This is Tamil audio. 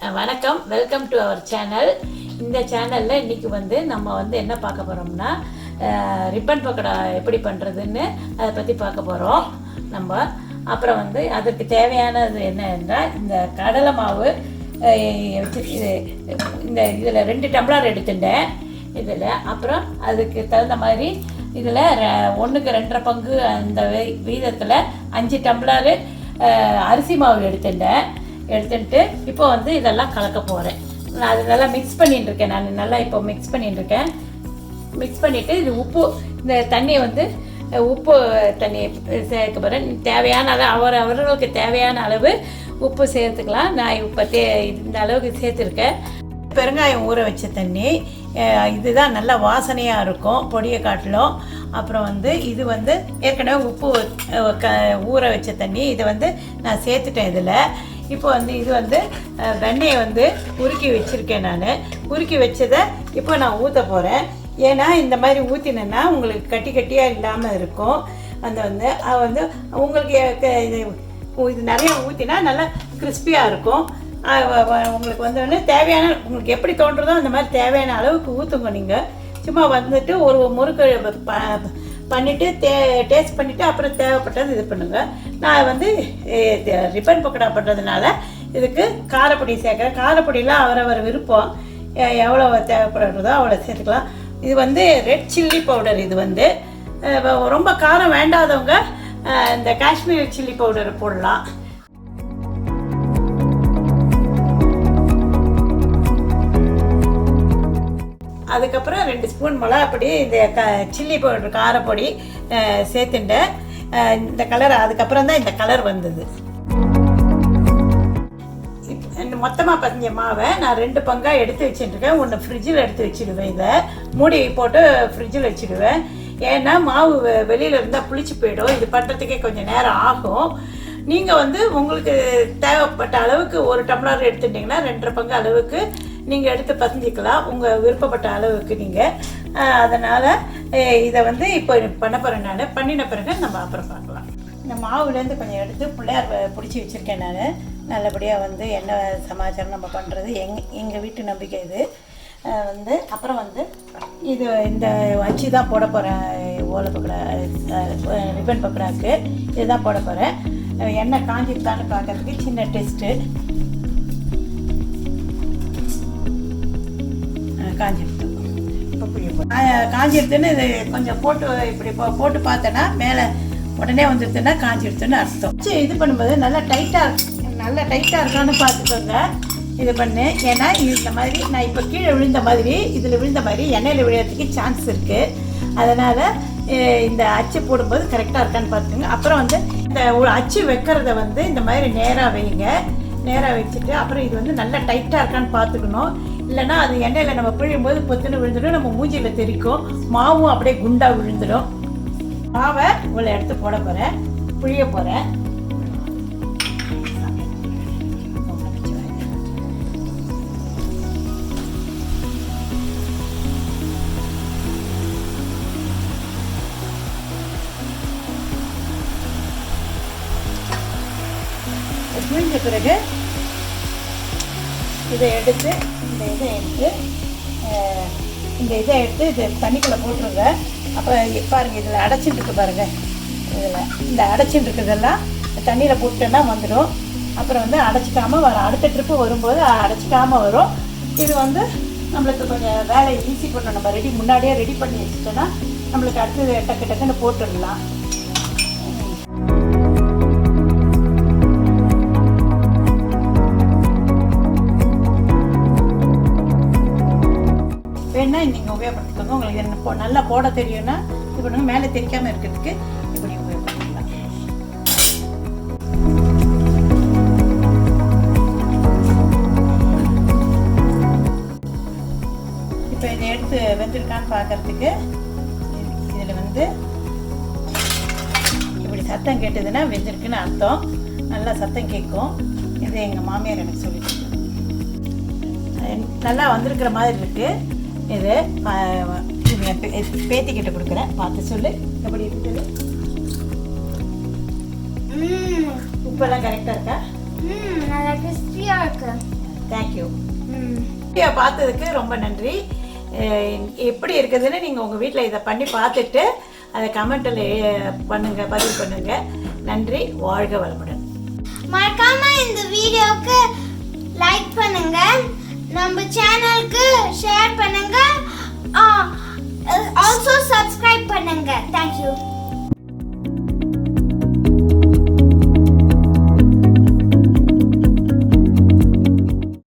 வணக்கம், வெல்கம் டு அவர் சேனல். இந்த சேனலில் இன்றைக்கி நம்ம என்ன பார்க்க போகிறோம்னா ரிப்பன் பக்கோடா எப்படி பண்ணுறதுன்னு அதை பற்றி பார்க்க போகிறோம் நம்ம. அப்புறம் அதற்கு தேவையானது என்ன என்றால் இந்த கடலை மாவு இந்த இதில் 2 டம்ளர் எடுத்துட்டேன் இதில். அப்புறம் அதுக்கு தகுந்த மாதிரி இதில் 1க்கு 2.5 பங்கு அந்த வீதத்தில் 5 டம்ளர் அரிசி மாவு எடுத்துட்டு இப்போ இதெல்லாம் கலக்க போகிறேன். நான் அது நல்லா மிக்ஸ் பண்ணிட்டுருக்கேன். நான் நல்லா இப்போ மிக்ஸ் பண்ணிட்டுருக்கேன். மிக்ஸ் பண்ணிவிட்டு இது உப்பு, இந்த தண்ணி உப்பு தண்ணி சேர்க்க போகிறேன். தேவையான அளவு அவர்களுக்கு தேவையான அளவு உப்பு சேர்த்துக்கலாம். நான் இப்போ இந்த அளவுக்கு சேர்த்துருக்கேன். பெருங்காயம் ஊற வச்ச தண்ணி, இதுதான் நல்லா வாசனையாக இருக்கும் பொடியை காட்டிலும். அப்புறம் இது ஏற்கனவே உப்பு ஊற வச்ச தண்ணி, இதை நான் சேர்த்துட்டேன் இதில். இப்போ இது வெண்ணெயை உருக்கி வச்சுருக்கேன். நான் உருக்கி வச்சதை இப்போ நான் ஊற்ற போகிறேன். ஏன்னா இந்த மாதிரி ஊற்றினேன்னா உங்களுக்கு கட்டி கட்டியாக இல்லாமல் இருக்கும். உங்களுக்கு இது நிறையா ஊற்றினா நல்லா கிறிஸ்பியாக இருக்கும். உங்களுக்கு தேவையான, உங்களுக்கு எப்படி தோன்றதோ அந்த மாதிரி தேவையான அளவுக்கு ஊற்றுங்க. நீங்கள் சும்மா ஒரு முறுக்கு பண்ணிவிட்டு டேஸ்ட் பண்ணிவிட்டு அப்புறம் தேவைப்பட்டது இது பண்ணுங்கள். நான் ரிப்பன் பக்கோடா பண்ணுறதுனால இதுக்கு காரப்பொடி சேர்க்குறேன். காரப்பொடியெலாம் அவரவர் விருப்பம், எவ்வளோ தேவைப்படுறதோ அவ்வளோ சேர்த்துக்கலாம். இது ரெட் சில்லி பவுடர். இது ரொம்ப காரம் வேண்டாதவங்க இந்த காஷ்மீரி சில்லி பவுடர் போடலாம். அதுக்கப்புறம் 2 ஸ்பூன் மிளகாப்பொடி, இந்த சில்லி பவுடர் காரப்பொடி சேர்த்துட்டேன். இந்த கலர் அதுக்கப்புறம் தான் இந்த கலர் வந்தது. மொத்தமாக பஞ்ச மாவை நான் 2 பங்காக எடுத்து வச்சுட்டுருக்கேன். ஒன்று ஃப்ரிட்ஜில் எடுத்து வச்சுடுவேன். இதை மூடி போட்டு ஃப்ரிட்ஜில் வச்சுடுவேன். ஏன்னா மாவு வெளியில் இருந்தால் புளிச்சு போயிடும். இது பண்ணுறதுக்கே கொஞ்சம் நேரம் ஆகும். நீங்கள் உங்களுக்கு தேவைப்பட்ட அளவுக்கு 1 டம்ளர் எடுத்துட்டிங்கன்னா 2.5 பங்கு அளவுக்கு நீங்கள் எடுத்து பசஞ்சிக்கலாம், உங்கள் விருப்பப்பட்ட அளவுக்கு நீங்கள். அதனால் இதை இப்போ பண்ண போகிறேன். நான் பண்ணின பிறகு நம்ம அப்புறம் பார்க்கலாம். இந்த மாவுலேருந்து கொஞ்சம் எடுத்து பிள்ளையார் பிடிச்சி வச்சுருக்கேன். நான் நல்லபடியாக என்ன சமாச்சாரம் நம்ம பண்ணுறது எங்கள் வீட்டு நம்பிக்கை இது. அப்புறம் இது இந்த அச்சு தான் போட போகிறேன். ஓலை பக்கோடா, ரிப்பன் பக்கோடாவுக்கு இதுதான் போட போகிறேன். எண்ணெய் காஞ்சிருத்தான்னு பார்க்கறதுக்கு சின்ன டெஸ்ட்டு. காஞ்சிருத்து இப்போ காஞ்சிருத்துன்னு இது கொஞ்சம் போட்டு இப்படி போட்டு பார்த்தேன்னா மேலே உடனே வந்துடுதுன்னா காஞ்சிருத்துன்னு அர்த்தம். இது பண்ணும்போது நல்லா டைட்டாக இருக்கான்னு பார்த்துக்கோங்க. இது பண்ணு. ஏன்னா இந்த மாதிரி நான் இப்போ கீழே விழுந்த மாதிரி இதில் விழுந்த மாதிரி எண்ணெயில் விழுறதுக்கு சான்ஸ் இருக்குது. அதனால் இந்த அச்சு போடும்போது கரெக்டாக இருக்கான்னு பார்த்துக்கோங்க. அப்புறம் இந்த ஒரு அச்சு வைக்கிறத இந்த மாதிரி நேராக வைங்க. நேராக வச்சுட்டு அப்புறம் இது நல்லா டைட்டாக இருக்கான்னு பார்த்துக்கணும். இல்லைன்னா அது எண்ணெயில் நம்ம பிழியும்போது பொத்துன்னு விழுந்துடும், நம்ம மூஞ்சியில் தெரிக்கும், மாவும் அப்படியே குண்டாக விழுந்துடும். மாவை இவ்வளோ எடுத்து போட போகிறேன், புழிய போகிறேன். புழிஞ்ச பிறகு இதை எடுத்து இந்த இதை எடுத்து இது தண்ணிக்குள்ளே போட்டுருங்க. அப்போ பாருங்கள், இதில் அடைச்சிட்டு இருக்கு பாருங்கள். இதில் இந்த அடைச்சிட்டு இருக்கிறதெல்லாம் தண்ணியில் போட்டுட்டோன்னா வந்துடும். அப்புறம் அடைச்சிக்காமல் வரும். அடுத்த ட்ரிப்பு வரும்போது அடைச்சிக்காமல் வரும். இது நம்மளுக்கு கொஞ்சம் வேலை ஈஸி பண்ணணும். நம்ம முன்னாடியே ரெடி பண்ணி வச்சுட்டோன்னா நம்மளுக்கு அடுத்தது டக்குன்னு போட்டுடலாம். வேணா நீங்கள் உபயோகப்படுத்திக்கோங்க. உங்களுக்கு என்ன நல்லா போட தெரியும்னா இது பண்ணுங்க. மேலே தெரிக்காமல் இருக்கிறதுக்கு இப்படி உபயோகப்படுத்திக்கலாம். இப்போ இதை எடுத்து வெந்திருக்கான்னு பார்க்கறதுக்கு இதில் இப்படி சத்தம் கேட்டதுன்னா வெந்திருக்குன்னு அர்த்தம். நல்லா சத்தம் கேட்கும். இது எங்கள் மாமியார் எனக்கு சொல்லிட்டு நல்லா வந்திருக்கிற மாதிரி இருக்குது. இது பேத்திக்கிட்ட கொடுக்குறேன், பார்த்து சொல்லு எப்படி இருக்குது. உப்பெல்லாம் கரெக்டாக இருக்கா? நல்லா கிறிஸ்பியாக இருக்கு. தேங்க்யூ. வீடியோ பார்த்ததுக்கு ரொம்ப நன்றி. எப்படி இருக்குதுன்னு நீங்கள் உங்கள் வீட்டில் இதை பண்ணி பார்த்துட்டு அதை கமெண்ட்டில் பண்ணுங்கள், பதிவு பண்ணுங்கள். நன்றி. வாழ்க வளமுடன். மறக்காம இந்த வீடியோக்கு லைக் பண்ணுங்க, நம்ம சேனலுக்கு ஷேர் பண்ணுங்க, ஆல்சோ சப்ஸ்கிரைப் பண்ணுங்க. தேங்க்யூ.